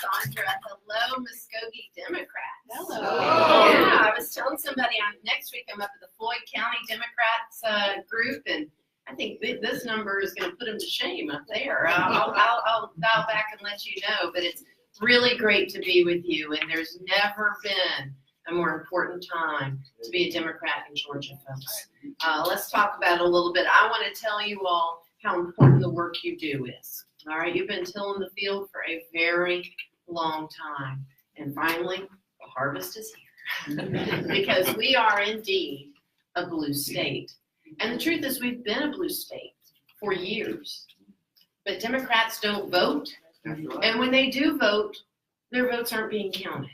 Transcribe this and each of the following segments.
Sandra. Hello, Muskogee Democrats. Hello. Oh. Yeah, I was telling somebody next week I'm up at the Floyd County Democrats group, and I think this number is going to put them to shame up there. I'll dial back and let you know, but it's really great to be with you, and there's never been a more important time to be a Democrat in Georgia, folks. Let's talk about it a little bit. I want to tell you all how important the work you do is. All right, you've been tilling the field for a very long time, and finally, the harvest is here. Because we are indeed a blue state. And the truth is, we've been a blue state for years. But Democrats don't vote. And when they do vote, their votes aren't being counted.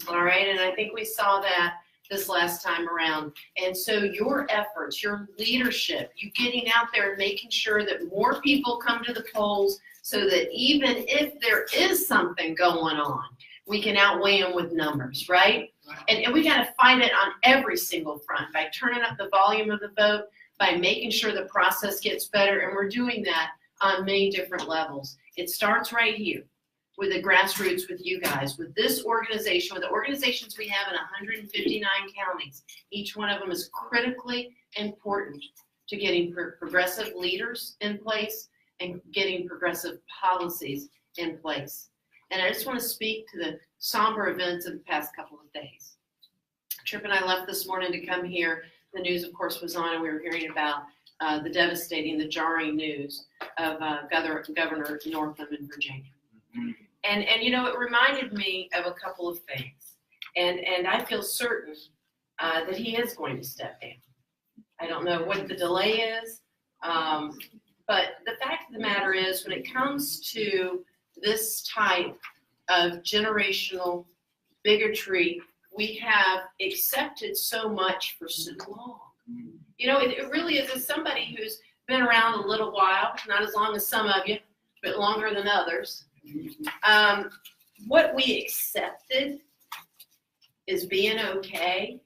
All right, and I think we saw that this last time around. And so your efforts, your leadership, you getting out there and making sure that more people come to the polls so that even if there is something going on, we can outweigh them with numbers, right? And we got to fight it on every single front by turning up the volume of the vote, by making sure the process gets better, and we're doing that on many different levels. It starts right here with the grassroots, with you guys, with this organization, with the organizations we have in 159 counties. Each one of them is critically important to getting progressive leaders in place and getting progressive policies in place. And I just want to speak to the somber events of the past couple of days. Tripp and I left this morning to come here. The news, of course, was on, and we were hearing about the devastating, the jarring news of Governor Northam in Virginia. Mm-hmm. And you know, it reminded me of a couple of things. And I feel certain that he is going to step down. I don't know what the delay is, but the fact of the matter is, when it comes to this type of generational bigotry, we have accepted so much for so long. You know, it really is. As somebody who's been around a little while, not as long as some of you, but longer than others, what we accepted is being okay.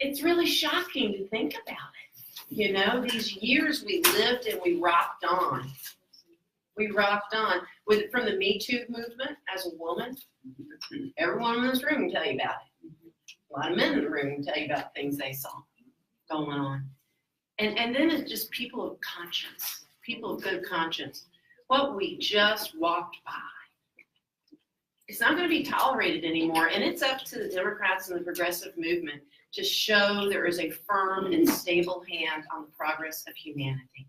It's really shocking to think about it. You know, these years we lived and we rocked on. We rocked on from the Me Too movement as a woman. Everyone in this room can tell you about it. A lot of men in the room can tell you about things they saw going on. And then it's just people of conscience, people of good conscience. What we just walked by. It's not going to be tolerated anymore, and it's up to the Democrats and the progressive movement to show there is a firm and stable hand on the progress of humanity.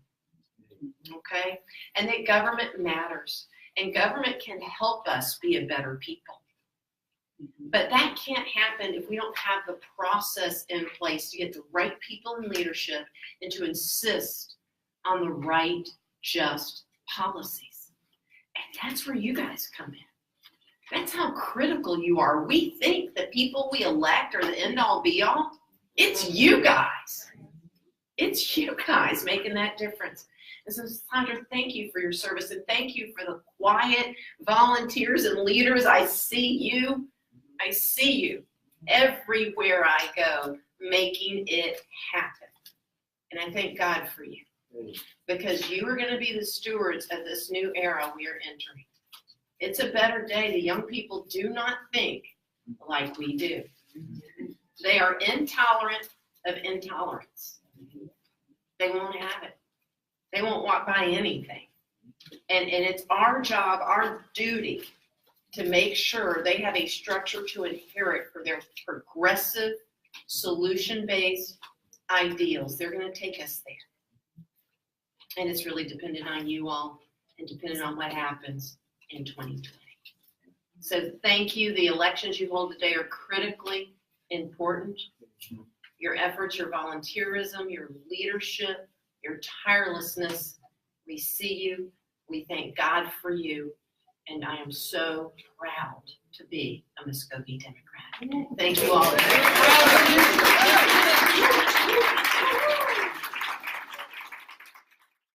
Okay? And that government matters, and government can help us be a better people. But that can't happen if we don't have the process in place to get the right people in leadership and to insist on the right, just policies. And that's where you guys come in. That's how critical you are. We think the people we elect are the end-all, be-all. It's you guys. It's you guys making that difference. And so, Sandra, thank you for your service, and thank you for the quiet volunteers and leaders. I see you. I see you everywhere I go, making it happen. And I thank God for you, because you are going to be the stewards of this new era we are entering. It's a better day. The young people do not think like we do. They are intolerant of intolerance. They won't have it. They won't walk by anything. And it's our job, our duty, to make sure they have a structure to inherit for their progressive, solution-based ideals. They're going to take us there. And it's really dependent on you all and dependent on what happens in 2020. So thank you. The elections you hold today are critically important. Your efforts, your volunteerism, your leadership, your tirelessness, we see you. We thank God for you. And I am so proud to be a Muskogee Democrat. Thank you all.